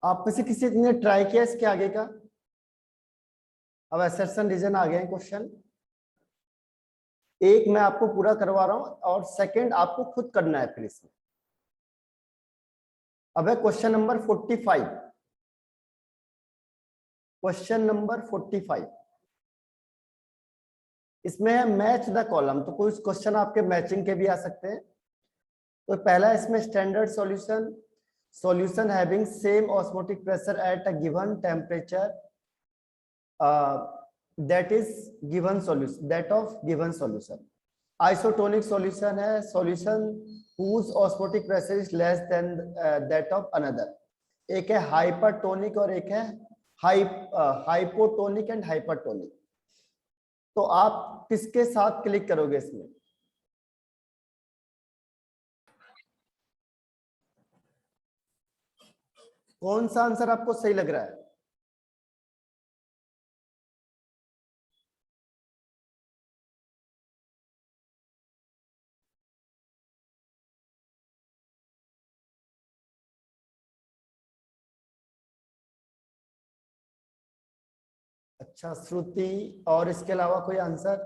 आप में से किसी ने ट्राई किया इसके आगे का? अब असर्शन रीजन आ गए क्वेश्चन। एक मैं आपको पूरा करवा रहा हूं और सेकंड आपको खुद करना है फिर इसमें। अब है क्वेश्चन नंबर 45। क्वेश्चन नंबर 45 इसमें है मैच द कॉलम। तो कुछ क्वेश्चन आपके मैचिंग के भी आ सकते हैं। तो पहला इसमें standard solution, solution having same osmotic pressure at a given temperature that is given solution, that of given solution. Isotonic solution है solution whose osmotic pressure is less than that of another। एक है hypertonic और एक है hypotonic and hypertonic. तो आप किसके साथ क्लिक करोगे इसमें? कौन सा आंसर आपको सही लग रहा है? अच्छा श्रुति, और इसके अलावा कोई answer?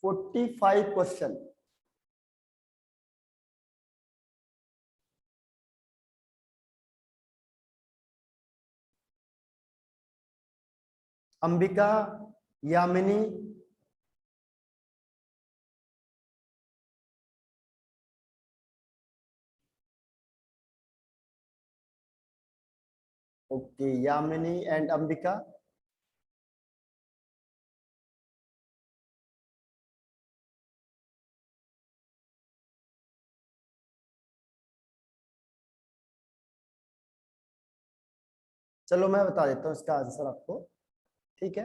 45 question. Ambika, Yamini, okay Yamini and Ambika. चलो मैं बता देता हूँ इसका आंसर आपको, ठीक है?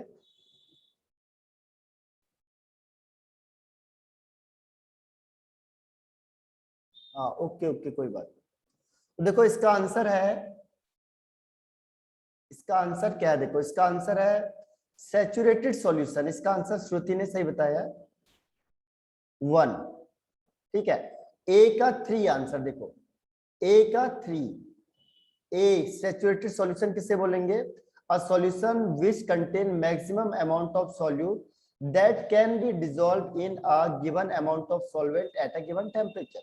हाँ ओके ओके कोई बात नहीं। तो देखो इसका आंसर है, इसका आंसर क्या है? देखो इसका आंसर है सैचुरेटेड सॉल्यूशन। इसका आंसर श्रुति ने सही बताया, 1। ठीक है, ए का 3 आंसर। देखो ए का 3, ए सैचुरेटेड सॉल्यूशन किसे बोलेंगे? A solution which contain maximum amount of solute that can be dissolve in a given amount of solvent at a given temperature.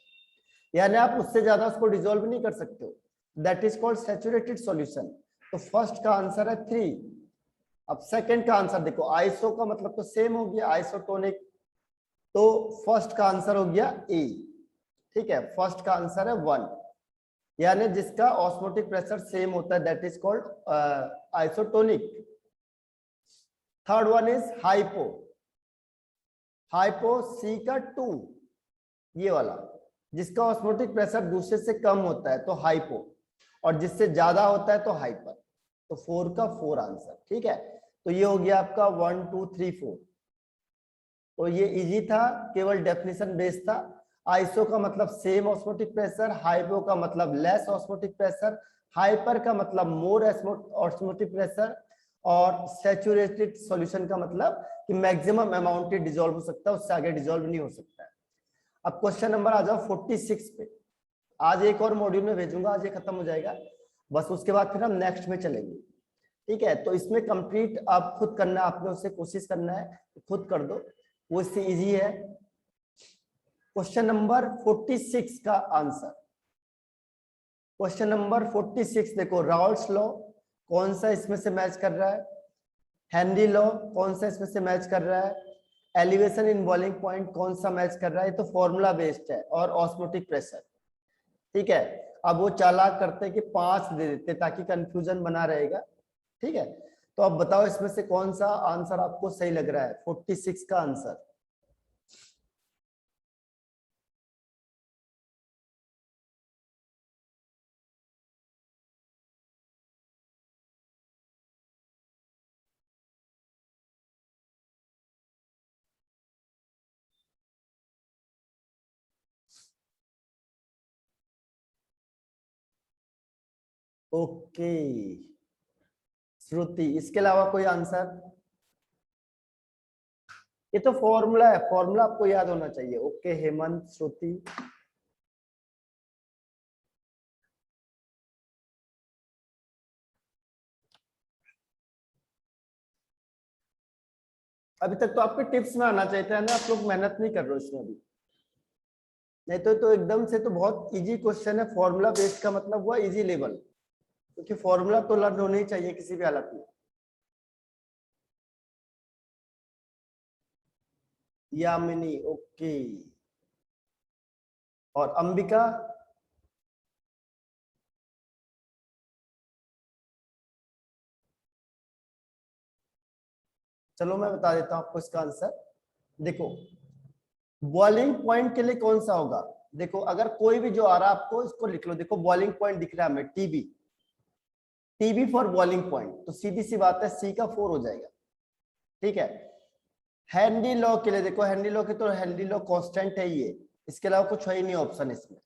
यानी आप उससे ज्यादा उसको डिसॉल्व नहीं कर सकते हो, that is called saturated solution. तो फर्स्ट का आंसर है 3। अब सेकंड का आंसर देखो, आइसो का मतलब तो सेम हो गया, आइसोटोनिक। तो फर्स्ट का आंसर हो गया ए। ठीक है, फर्स्ट का आंसर है 1, यानी जिसका ऑस्मोटिक प्रेशर सेम होता है that is called isotonic. Third one is hypo, hypo C का 2, ये वाला जिसका ऑस्मोटिक प्रेशर दूसरे से कम होता है तो हाइपो, और जिससे ज्यादा होता है तो हाइपर। तो 4 का 4 आंसर। ठीक है, तो ये हो गया आपका 1 2 3 4। तो ये इजी था, केवल डेफिनेशन बेस्ड था। आइसो का मतलब सेम ऑस्मोटिक प्रेशर, हाइपो का मतलब लेस ऑस्मोटिक प्रेशर, हाइपर का मतलब मोर ऑस्मोटिक प्रेशर, और सैचुरेटेड सॉल्यूशन का मतलब कि मैक्सिमम अमाउंट ही डिसॉल्व हो सकता है, उससे आगे डिसॉल्व नहीं हो सकता है। अब क्वेश्चन नंबर आ जाओ 46 पे। आज एक और मॉड्यूल में भेजूंगा, आज ये खत्म हो जाएगा बस, उसके बाद फिर हम नेक्स्ट में चलेंगे। ठीक है, तो इसमें कंप्लीट आप खुद करना है, आपने उससे कोशिश करना है, खुद कर दो, वो इससे इजी है। क्वेश्चन नंबर 46 का आंसर, क्वेश्चन नंबर 46 देखो, राउल्ट्स लॉ कौन सा इसमें से मैच कर रहा है? हेनरी लॉ कौन सा इसमें से मैच कर रहा है? एलिवेशन इन बॉइलिंग पॉइंट कौन सा मैच कर रहा है? तो फॉर्मूला बेस्ड है, और ऑस्मोटिक प्रेशर। ठीक है, अब वो चालाक करते हैं कि 5 दे देते ताकि कंफ्यूजन बना रहेगा। ठीक है, तो अब बताओ इसमें से कौन सा आंसर आपको सही लग रहा है 46 का आंसर? ओके श्रुति, इसके अलावा कोई आंसर? ये तो फॉर्मूला है, फॉर्मूला आपको याद होना चाहिए। ओके हेमंत, श्रुति, अभी तक तो आपके टिप्स में आना चाहिए था ना, आप लोग मेहनत नहीं कर रहे हो इसमें अभी। नहीं तो एकदम से तो बहुत इजी क्वेश्चन है, फॉर्मूला बेस्ड का मतलब हुआ इजी लेवल, क्योंकि फॉर्मूला तो लर्न होना ही चाहिए किसी भी हालत में। यामिनी ओके, और अंबिका? चलो मैं बता देता हूं आपको इसका आंसर। देखो बॉइलिंग पॉइंट के लिए कौन सा होगा, देखो अगर कोई भी जो आ रहा है आपको इसको लिख लो। देखो बॉइलिंग पॉइंट दिख रहा है हमें, TB, TB for boiling point, तो सीधी सी बात है सी का 4 हो जाएगा। ठीक है। हेनरी लॉ के लिए देखो, हेनरी लॉ के तो हेनरी लॉ कांस्टेंट है ये, इसके अलावा कुछ है ही नहीं ऑप्शन इसमें,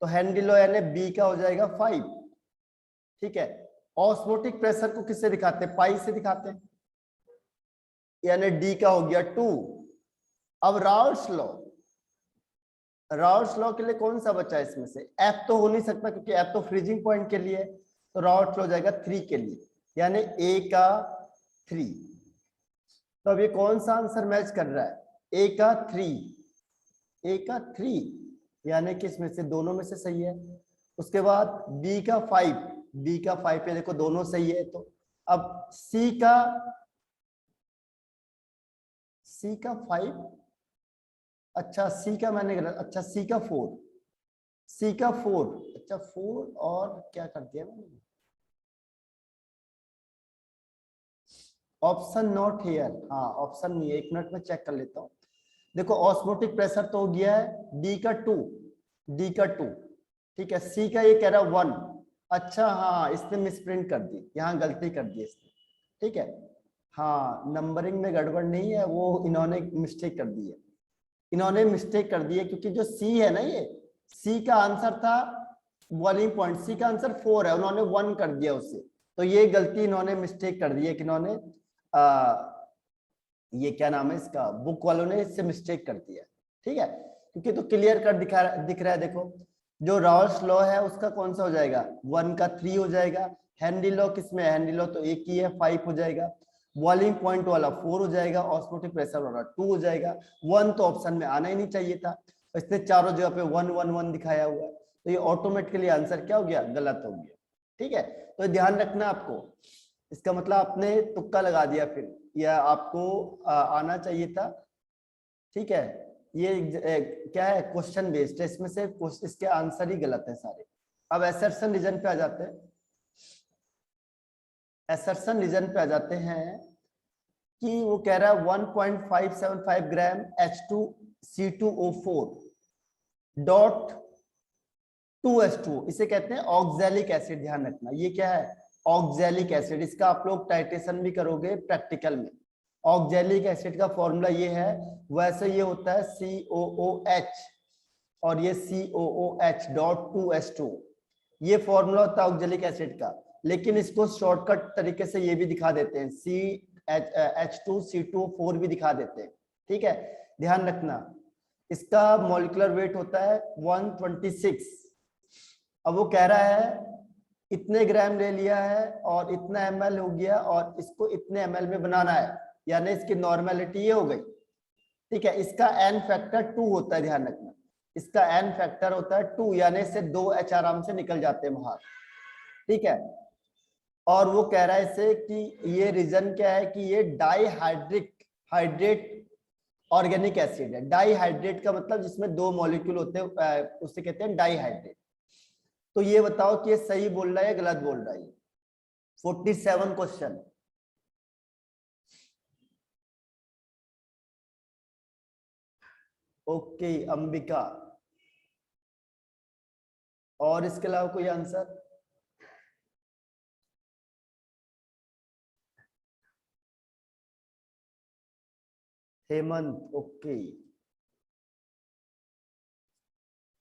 तो हेनरी लॉ यानी बी का हो जाएगा 5। ठीक है। ऑस्मोटिक प्रेशर को किससे दिखाते हैं, पाई से दिखाते हैं, यानी डी का हो गया 2। अब राउल्ट्स लॉ, राउल्ट्स लॉ के लिए कौन सा बचा है इसमें से, एफ तो हो नहीं सकता क्योंकि एफ तो फ्रीजिंग पॉइंट के लिए है, तो राउल्ट्स लॉ जाएगा 3 के लिए, यानी ए का 3। तो अब ये कौन सा आंसर मैच कर रहा है, ए का 3, ए का 3, यानी कि इसमें से दोनों में से सही है। उसके बाद बी का 5, बी का 5 पे देखो दोनों सही है, तो अब सी का 5, अच्छा सी का मैंने गलत, अच्छा सी का 4, सी का 4, अच्छा 4 और क्या कर दिया मैंने, ऑप्शन नॉट हियर, हाँ ऑप्शन नहीं है, एक मिनट में चेक कर लेता हूँ। देखो ऑस्मोटिक प्रेशर तो हो गया है डी का 2, डी का 2, ठीक है। सी का ये कह रहा है 1, अच्छा हाँ इसने मिसप्रिंट कर दी, यहाँ गलती कर दी इसने, ठीक है। हाँ नंबरिंग में गड़बड़ नहीं है, वो इन्होंने मिस्टेक कर दी है, इन्होंने मिस्टेक कर दी है, क्योंकि जो सी है ना, ये सी का आंसर था बॉइलिंग पॉइंट, सी का आंसर 4 है, उन्होंने 1 कर दिया उससे, तो ये गलती इन्होंने मिस्टेक कर दी है कि इन्होंने ये क्या नाम है इसका, बुक वालों ने इससे मिस्टेक कर दिया, ठीक है। क्योंकि तो क्लियर कट दिख रहा है, देखो जो राउल्स लॉ है उसका कौन सा हो जाएगा, 1 का 3 हो जाएगा। हेनरी लॉ किसमें है, हेनरी लॉ तो एक ही है, 5 हो जाएगा। बॉइलिंग पॉइंट वाला 4 हो जाएगा, ऑस्मोटिक प्रेशर वाला 2 हो जाएगा। 1 तो ऑप्शन में आना ही नहीं चाहिए था, इसने चारों जगह पे 1 1 1 दिखाया हुआ है, तो ये ऑटोमेटिकली आंसर क्या हो गया, गलत हो गया, ठीक है। तो ध्यान रखना आपको, इसका मतलब आपने तुक्का लगा दिया फिर, या आपको आना चाहिए था, ठीक है। ये क्या है, क्वेश्चन बेस्ड है, इसमें से इसके आंसर ही गलत है सारे। अब असर्शन रीजन पे आ जाते हैं, असर्शन रीजन पे आ जाते हैं कि वो कह रहा है 1.575 ग्राम H2C2O4 डॉट 2H2, इसे कहते हैं ऑक्सैलिक एसिड, ध्यान रखना ये क्या है, ऑक्सैलिक एसिड। इसका आप लोग टाइट्रेशन भी करोगे प्रैक्टिकल में। ऑक्सैलिक एसिड का फॉर्मूला ये है, वैसे ये होता है COOH, और ये COOH डॉट 2H2, ये फॉर्मूला होता है ऑक्सैलिक एसिड का, लेकिन इसको शॉर्टकट तरीके से ये भी दिखा देते हैं, H2C2O4 भी दिखा देते हैं, ठीक है। ध्यान रखना इसका मॉलिक्यूलर वेट होता है 126। अब वो कह रहा है इतने ग्राम ले लिया है और इतना ml हो गया, और इसको इतने ml में बनाना है, यानी इसकी नॉर्मेलिटी ये हो गई, ठीक है। इसका n फैक्टर 2 होता है, ध्यान रखना इसका n फैक्टर होता है 2, यानी इससे 2 H आराम से निकल जाते हैं बाहर, ठीक है। और वो कह रहा है इसे कि ये रीजन क्या है कि ये हाइड्रेट ऑर्गेनिक एसिड है। डाइहाइड्रेट का मतलब जिसमें 2 मॉलिक्यूल होते हैं उसे कहते हैं डाइहाइड्रेट। तो ये बताओ कि ये सही बोल रहा है या गलत बोल रहा है। 47 क्वेश्चन, ओके अंबिका, और इसके अलावा कोई आंसर, हेमंत ओके।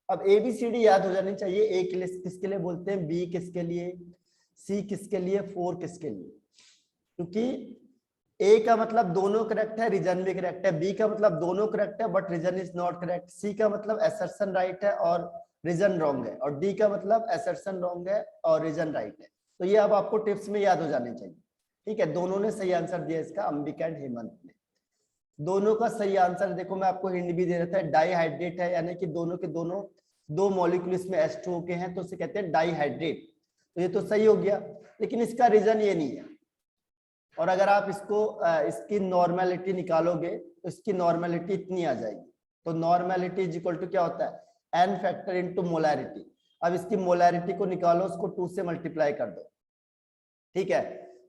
अब ABCD याद हो जानी चाहिए, ए किसके लिए बोलते हैं, बी किसके लिए, सी किसके लिए, 4 किसके लिए, क्योंकि ए का मतलब दोनों करेक्ट है, रीजन भी करेक्ट है, बी का मतलब दोनों करेक्ट है but reason is not correct, C का मतलब असर्शन राइट है और रीजन रॉन्ग है, और डी का मतलब असर्शन रॉन्ग है और रीजन राइट है। तो ये अब आपको टिप्स में याद हो जाने चाहिए, ठीक है। दोनों ने सही आंसर दिया इसका, अंबिका एंड हेमंत ने। दोनों का सही आंसर देखो, मैं आपको हिंट भी दे रहा था, डाईहाइड्रेट है, यानी कि दोनों के दोनों दो मॉलिक्यूल इसमें H2O के हैं, तो उसे कहते हैं डाईहाइड्रेट। तो ये तो सही हो गया, लेकिन इसका रीजन ये नहीं है। और अगर आप इसको इसकी नॉर्मेलिटी निकालोगे तो इसकी नॉर्मेलिटी इतनी आ जाएगी। तो नॉर्मेलिटी इज इक्वल टू क्या होता है, n फैक्टर इनटू मोलैरिटी। अब इसकी मोलैरिटी को निकालो, उसको 2 से मल्टीप्लाई कर दो, ठीक है।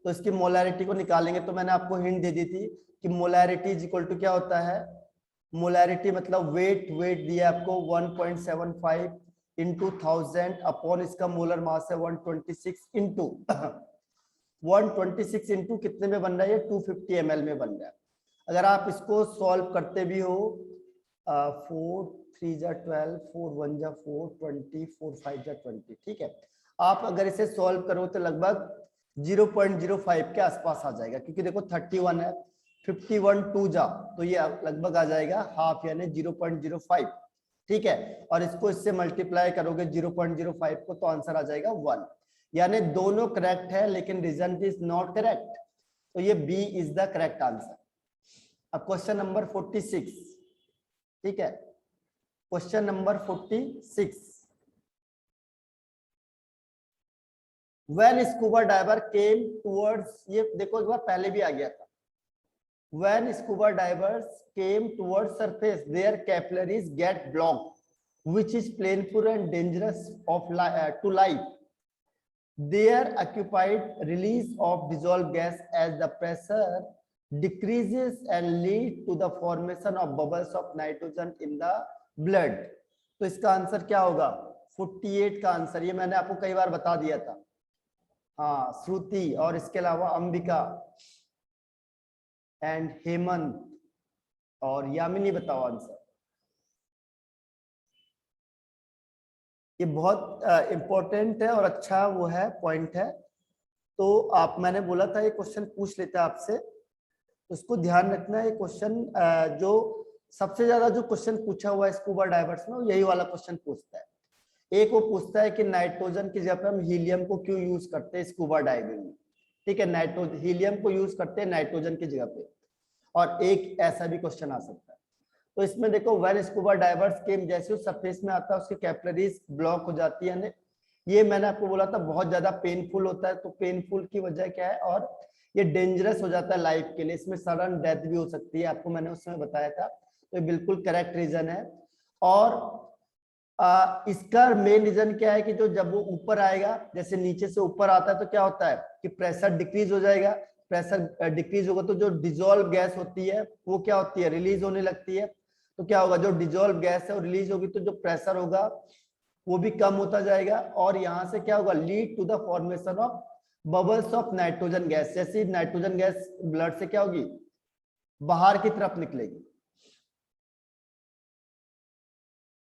तो इसकी मोलैरिटी को निकालेंगे, तो मैंने आपको हिंट दे दी थी कि मोलैरिटी इज इक्वल टू क्या होता है, मोलैरिटी मतलब वेट, वेट दिया आपको 1.75 इंटू 1000 अपॉन इसका मोलर मास है 126 इंटू 126 इंटू कितने में बन रहा है, ये 250 ml में बन रहा है। अगर आप इसको सॉल्व करते भी हो, 4 3 जा 12, 4 1 जा 4, 20, 4 5 जा 20, ठीक है। आप अगर इसे सॉल्व करो तो लगभग 0.05 के आसपास आ जाएगा, क्योंकि देखो 31 है, 51 2 जा, तो ये लगभग आ जाएगा हाफ, यानी 0.05, ठीक है। और इसको इससे मल्टीप्लाई करोगे 0.05 को, तो आंसर आ जाएगा 1। यानी दोनों करेक्ट है, लेकिन रिजल्ट इज नॉट करेक्ट, तो ये B is the correct answer. अब क्वेश्चन नंबर 46, ठीक है, question number 46, When scuba diver came towards, ये देखो एक बार पहले भी आ गया था, when scuba divers came towards surface, their capillaries get blocked, which is painful and dangerous to life. Their occupied release of dissolved gas as the pressure decreases and lead to the formation of bubbles of nitrogen in the blood. तो इसका answer क्या होगा, 48 का answer, ये मैंने आपको कई बार बता दिया था। हाँ, श्रुति और इसके अलावा अंबिका एंड हेमंत और यामिनी, बताओ आंसर। ये बहुत इंपॉर्टेंट है और अच्छा वो है, पॉइंट है। तो आप, मैंने बोला था ये क्वेश्चन पूछ लेता है आपसे, उसको ध्यान रखना है। ये क्वेश्चन जो सबसे ज्यादा जो क्वेश्चन पूछा हुआ है स्कूबा डाइवर्स में, यही वाला क्वेश्चन पूछता है। एक वो पूछता है कि नाइट्रोजन की जगह पे हम हीलियम को क्यों यूज करते हैं स्कूबा डाइविंग में, ठीक है, हीलियम को यूज करते हैं नाइट्रोजन की जगह पे। और एक ऐसा भी क्वेश्चन आ सकता है। तो इसमें देखो, व्हेन स्कूबा डाइवर्स केम, जैसे उस सरफेस में आता है उसकी कैपिलरीज ब्लॉक हो जाती है। ये मैंने आपको बोला था बहुत ज्यादा पेनफुल होता है, तो पेनफुल की वजह क्या है, और ये डेंजरस हो जाता है लाइफ के लिए, इसमें सडन डेथ भी हो सकती है, आपको मैंने उस समय बताया था। तो ये बिल्कुल करेक्ट रीजन है। और इसका मेन रीजन क्या है कि जो जब वो ऊपर आएगा, जैसे नीचे से ऊपर आता है तो क्या होता है कि प्रेशर डिक्रीज हो जाएगा। प्रेशर डिक्रीज होगा तो जो डिजोल्व गैस होती है वो क्या होती है, रिलीज होने लगती है। तो क्या होगा, जो डिजोल्व गैस है वो रिलीज होगी, तो जो प्रेशर होगा वो भी कम होता जाएगा। और यहाँ से क्या होगा, lead to the formation of bubbles of nitrogen gas. जैसे नाइट्रोजन गैस ब्लड से क्या होगी, बाहर की तरफ निकलेगी,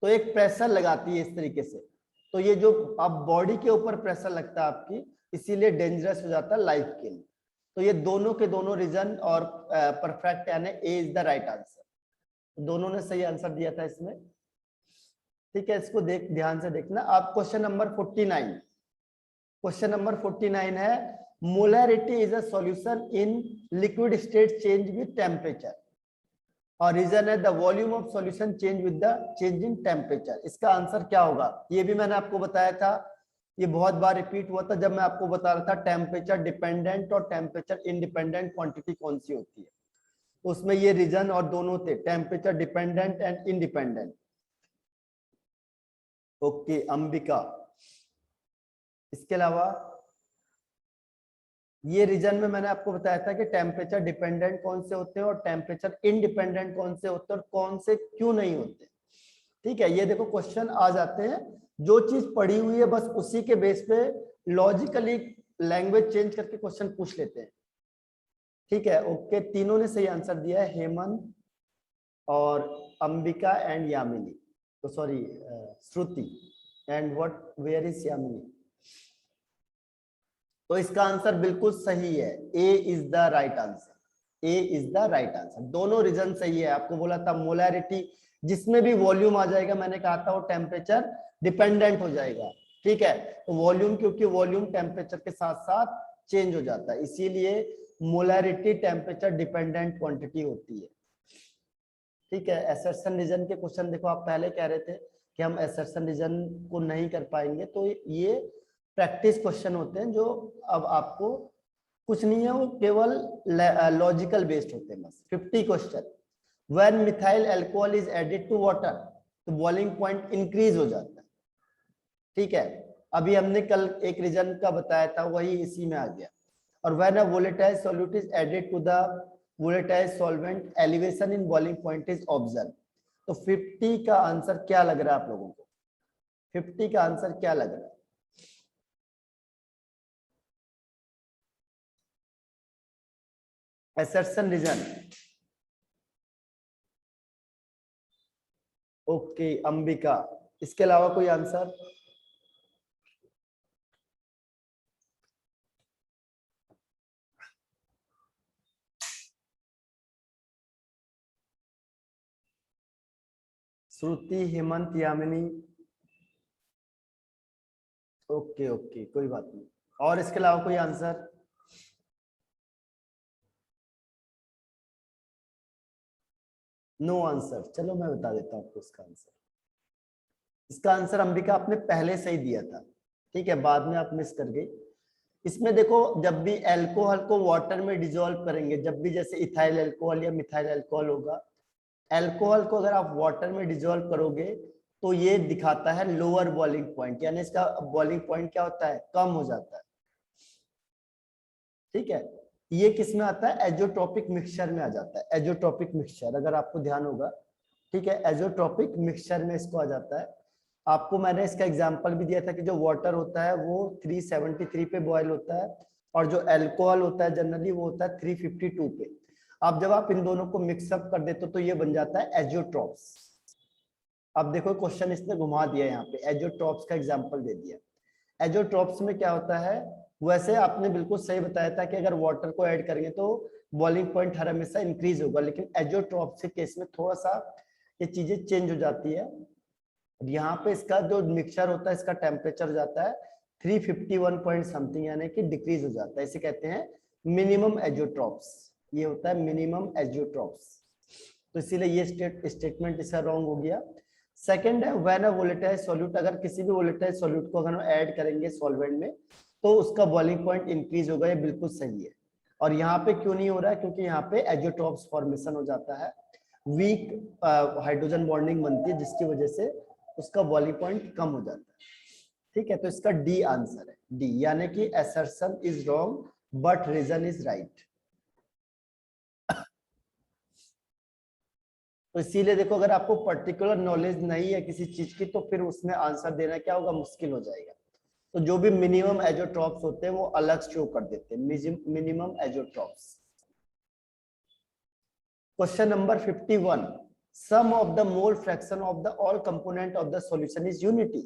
तो एक प्रेशर लगाती है इस तरीके से। तो ये जो अब बॉडी के ऊपर प्रेशर लगता है आपकी, इसीलिए डेंजरस हो जाता है लाइफ के लिए। तो ये दोनों के दोनों रीजन और परफेक्ट, यानी A is the right answer. दोनों ने सही आंसर दिया था इसमें, ठीक है। इसको ध्यान से देखना। अब क्वेश्चन नंबर 49, क्वेश्चन नंबर 49 है, molarity is a solution in liquid state change with temperature, और रीजन है the volume of solution change with the change in temperature. इसका आंसर क्या होगा, ये भी मैंने आपको बताया था, ये बहुत बार रिपीट हुआ था जब मैं आपको बता रहा था टेम्परेचर डिपेंडेंट और टेम्परेचर इंडिपेंडेंट क्वांटिटी कौन सी होती है। तो उसमें ये रीजन और दोनों थे, temperature dependent and independent. Okay Ambika. इसके अलावा ये रीजन में मैंने आपको बताया था कि टेम्परेचर डिपेंडेंट कौन से होते हैं और टेम्परेचर इंडिपेंडेंट कौन से होते हैं और कौन से क्यों नहीं होते, ठीक है। ये देखो क्वेश्चन आ जाते हैं, जो चीज पढ़ी हुई है बस उसी के बेस पे लॉजिकली लैंग्वेज चेंज करके क्वेश्चन पूछ लेते हैं, ठीक है। ओके, तीनों ने सही आंसर दिया है, हेमंत और अंबिका एंड यामिनी, तो sorry Shruti. And what, where is Yamini? तो इसका आंसर बिल्कुल सही है, A is the right answer, A is the right answer. दोनों रीजन सही है। आपको बोला था मोलैरिटी, जिसमें भी वॉल्यूम आ जाएगा, मैंने कहा था वो टेम्परेचर डिपेंडेंट हो जाएगा, ठीक है। तो वॉल्यूम, क्योंकि वॉल्यूम टेम्परेचर के साथ साथ चेंज हो जाता है, इसीलिए मोलैरिटी टेम्परेचर डिपेंडेंट क्वांटिटी होती है। ठीक है, असर्शन रीजन के क्वेश्चन देखो, आप पहले कह रहे थे कि हम असर्शन रीजन को नहीं कर पाएंगे, तो ये प्रैक्टिस क्वेश्चन होते हैं जो अब आपको कुछ नहीं है, वो केवल लॉजिकल बेस्ड होते हैं बस। 50 question, when methyl alcohol is added to water, तो बॉइलिंग पॉइंट इंक्रीज हो जाता है। ठीक है, अभी हमने कल एक रीजन का बताया था, वही इसी में आ गया। और when a volatile solute is added to the volatile solvent, elevation in boiling point is observe. तो 50 का आंसर क्या लग रहा है आप लोगों को? 50 का आंसर क्या लग रहा है? Assertion reason. ओके अंबिका, इसके अलावा कोई आंसर? श्रुति, हेमंत, यामिनी, ओके ओके कोई बात नहीं। और इसके अलावा कोई आंसर? No answer. चलो मैं बता देता हूँ आपको इसका आंसर। इसका आंसर अंबिका आपने पहले से ही दिया था, ठीक है, बाद में आप मिस कर गई। इसमें देखो, जब भी अल्कोहल को वाटर में डिसॉल्व करेंगे, जब भी जैसे इथाइल अल्कोहल या मिथाइल अल्कोहल होगा, अल्कोहल को अगर आप वाटर में डिसॉल्व करोगे तो ये दिखाता है लोअर बॉइलिंग पॉइंट, यानी इसका बॉइलिंग पॉइंट क्या होता है? कम हो जाता है। ठीक है, ये किस में आता है? एजोट्रोपिक मिक्सचर में आ जाता है। एजोट्रोपिक मिक्सचर, अगर आपको ध्यान होगा, ठीक है, एजोट्रोपिक मिक्सचर में इसको आ जाता है। आपको मैंने इसका एग्जांपल भी दिया था कि जो वाटर होता है वो 373 पे बॉयल होता है, और जो अल्कोहल होता है जनरली वो होता है 352 पे। अब जब आप इन दोनों को मिक्सअप कर देते हो तो ये बन जाता है एजोट्रॉप्स। अब देखो क्वेश्चन इसने घुमा दिया, यहाँ पे एजोट्रॉप्स का एग्जांपल दे दिया। एजोट्रॉप्स में क्या होता है? वैसे आपने बिल्कुल सही बताया था कि अगर वाटर को ऐड करेंगे तो बॉइलिंग पॉइंट हर हमेशा इंक्रीज होगा, लेकिन एजोट्रॉप्स के केस में थोड़ा सा ये चीजें चेंज हो जाती है। यहाँ पे इसका जो मिक्सचर होता है, इसका टेम्परेचर जाता है 351 पॉइंट समथिंग, यानी कि डिक्रीज हो जाता है। इसे कहते हैं मिनिमम एजोट्रॉप्स। ये होता है मिनिमम एजोट्रॉप्स, तो इसीलिए ये स्टेटमेंट इसका रॉन्ग हो गया। सेकंड है व्हेन अ वोलेटाइल सॉल्यूट, अगर किसी भी वोलेटाइल सॉल्यूट को अगर हम ऐड करेंगे सॉल्वेंट में तो उसका बॉइलिंग पॉइंट इंक्रीज होगा, ये बिल्कुल सही है। और यहाँ पे क्यों नहीं हो रहा है? क्योंकि यहाँ पे एजोट्रॉप्स फॉर्मेशन हो जाता है, वीक हाइड्रोजन बॉन्डिंग बनती है, जिसकी वजह से उसका बॉइलिंग पॉइंट कम हो जाता है। ठीक है, तो इसका डी आंसर है, डी, यानी कि assertion is wrong but reason is right. तो इसीलिए देखो, अगर आपको पर्टिकुलर नॉलेज नहीं है किसी चीज की तो फिर उसमें आंसर देना क्या होगा? मुश्किल हो जाएगा। तो जो भी मिनिमम एजोट्रॉप्स होते हैं वो अलग शो कर देते हैं, minimum azeotropes. Question number 51, sum of the mole fraction of the all component of the solution is unity,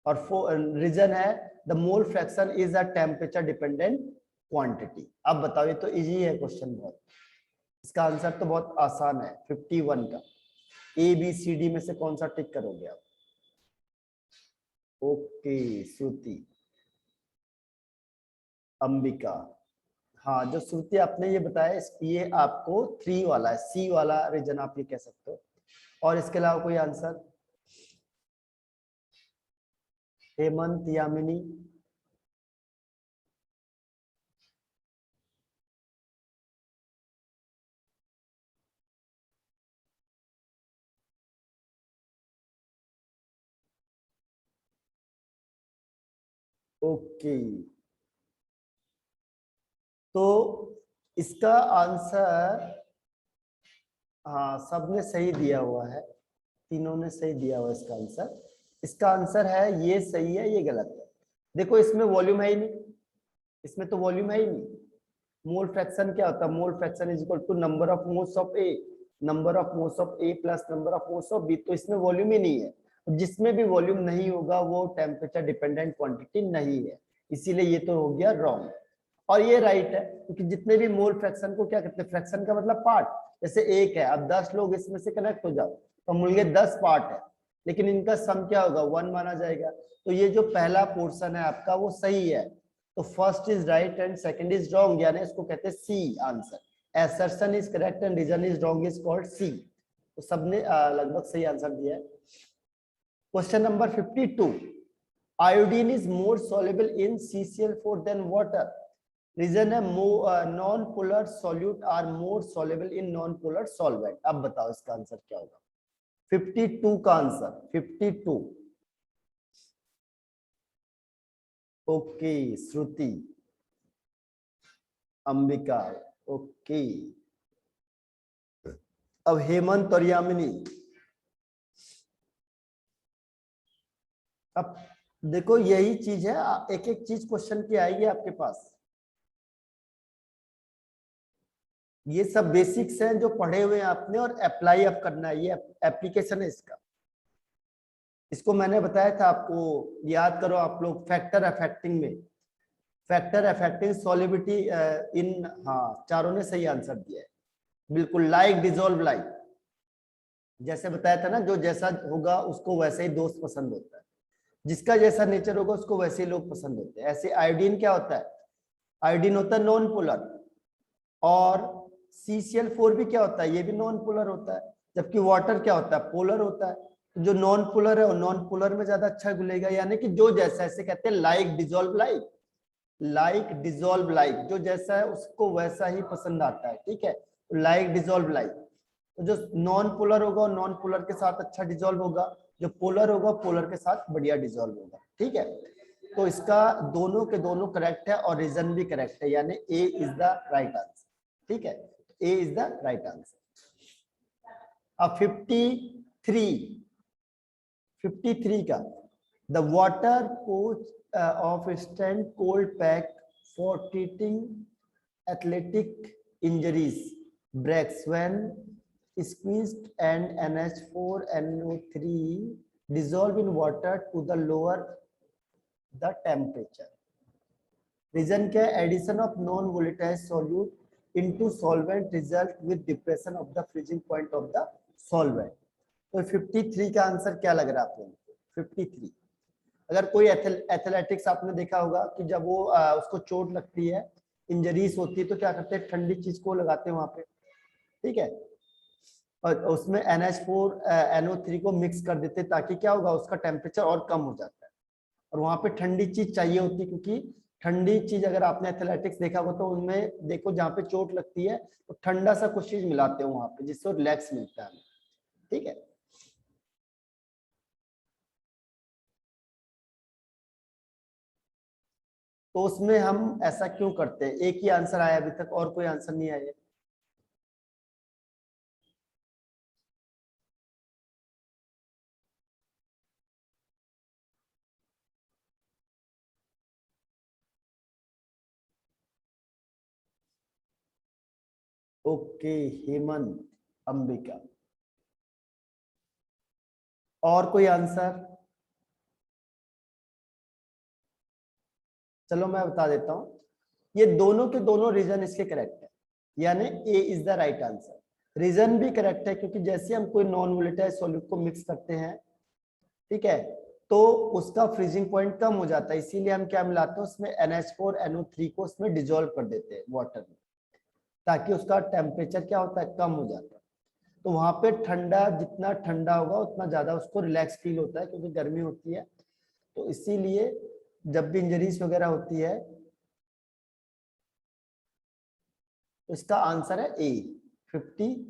और रीजन है the mole fraction is a temperature dependent quantity. अब बताओ, ये तो इजी है क्वेश्चन बहुत, इसका आंसर तो बहुत आसान है 51 का। ए बी सी डी में से कौन सा टिक करोगे आप? ओके श्रुति, अंबिका, हाँ जो श्रुति आपने ये बताया, ये आपको 3 वाला है, सी वाला रीजन आप ये कह सकते हो। और इसके अलावा कोई आंसर? हेमंत, यामिनी, ओके, तो इसका आंसर, हाँ सबने सही दिया हुआ है, तीनों ने सही दिया हुआ इसका आंसर। इसका आंसर है ये सही है, ये गलत है। देखो इसमें वॉल्यूम है ही नहीं, इसमें तो वॉल्यूम है ही नहीं। मोल फ्रैक्शन क्या होता है? Mole fraction is equal to number of moles of A, number of moles of A plus number of moles of B. तो इसमें वॉल्यूम ही नहीं है, जिसमें भी वॉल्यूम नहीं होगा वो टेम्परेचर डिपेंडेंट क्वांटिटी नहीं है, इसीलिए ये तो हो गया रॉन्ग। और ये राइट है, क्योंकि जितने भी मोल फ्रैक्शन को क्या कहते हैं? फ्रैक्शन का मतलब पार्ट। जैसे एक है, अब 10 लोग इसमें से कनेक्ट हो जाओ तो मिल 10 पार्ट है, लेकिन इनका सम क्या होगा? 1 माना जाएगा। तो ये जो पहला पोर्शन है आपका वो सही है, तो first is right and second is wrong, यानी इसको कहते हैं C answer. assertion is correct and reason is wrong is called C। तो सबने लगभग सही आंसर दिया है। Question number 52, iodine is more soluble in CCl4 than water. Reason है non polar solute are more soluble in non polar solvent. अब बताओ इसका आंसर क्या होगा? 52 का answer 52। Okay Shruti, Ambika, okay. अब हेमंत और यामिनी, अब देखो यही चीज है, एक एक चीज क्वेश्चन की आएगी आपके पास। ये सब बेसिक्स हैं जो पढ़े हुए हैं आपने और अप्लाई अब करना है, ये एप्लीकेशन है इसका। इसको मैंने बताया था आपको, याद करो आप लोग, फैक्टर अफेक्टिंग में, फैक्टर अफेक्टिंग सॉल्युबिलिटी इन, हाँ चारों ने सही आंसर दिया है बिल्कुल। लाइक डिजोल्व लाइक, जैसे बताया था ना, जो जैसा होगा उसको वैसे ही दोस्त पसंद होता है, जिसका जैसा नेचर होगा उसको वैसे ही लोग पसंद होते हैं। ऐसे आयोडीन क्या होता है? आयोडीन होता है नॉन पोलर, और CCl4 भी क्या होता है? ये भी नॉन पोलर होता है। जबकि वाटर क्या होता है? पोलर होता है। जो नॉन पोलर है वो नॉन पोलर में ज्यादा अच्छा घुलेगा, यानी कि जो जैसा, ऐसे कहते हैं like dissolve like, like dissolve like, जो जैसा है उसको वैसा ही पसंद आता है, ठीक है, लाइक डिजोल्व लाइक। तो जो नॉन पोलर होगा नॉन पोलर के साथ अच्छा डिजोल्व होगा, जो पोलर होगा पोलर के साथ बढ़िया डिजोल्व होगा, ठीक है। तो इसका दोनों के दोनों करेक्ट है और रीजन भी करेक्ट है, यानी A is the right answer, ठीक है, A is the right answer. अब 53 का, द वाटर पोच of stand cold pack for treating athletic injuries breaks when squeezed and NH4NO3 dissolve in water to the lower the temperature. Reason क्या है? Addition of non-volatile solute into solvent result with depression of the freezing point of the solvent. तो 53 का answer क्या लग रहा है आप लोगों को? 53। अगर कोई एथलेटिक्स आपने देखा होगा कि जब वो उसको चोट लगती है, इंजरीज होती है, तो क्या करते हैं? ठंडी चीज को लगाते हैं वहां पे, ठीक है, और उसमें NH4NO3 को मिक्स कर देते हैं, ताकि क्या होगा? उसका टेम्परेचर और कम हो जाता है, और वहां पे ठंडी चीज चाहिए होती है, क्योंकि ठंडी चीज अगर आपने एथलेटिक्स देखा होगा तो उनमें देखो जहाँ पे चोट लगती है तो ठंडा सा कुछ चीज मिलाते हैं वहां पे, जिससे रिलैक्स मिलता है, ठीक है। तो उसमें हम ऐसा क्यों करते हैं? एक ही आंसर आया अभी तक, और कोई आंसर नहीं आया। ओके हेमंत, अंबिका, और कोई आंसर? चलो मैं बता देता हूं, ये दोनों के दोनों रीजन इसके करेक्ट है, यानी A is the right answer. Reason भी करेक्ट है, क्योंकि जैसे हम कोई नॉन वोलेटाइल सॉल्यूट को मिक्स करते हैं, ठीक है, तो उसका फ्रीजिंग पॉइंट कम हो जाता है, इसीलिए हम क्या मिलाते हैं उसमें? NH4NO3 को उसमें डिजोल्व कर देते हैं वाटर में, ताकि उसका टेम्परेचर क्या होता है? कम हो जाता है। तो वहां पे ठंडा, जितना ठंडा होगा उतना ज्यादा उसको रिलैक्स फील होता है, क्योंकि गर्मी होती है। तो इसीलिए जब भी इंजरीज वगैरह होती है, तो इसका आंसर है ए 50।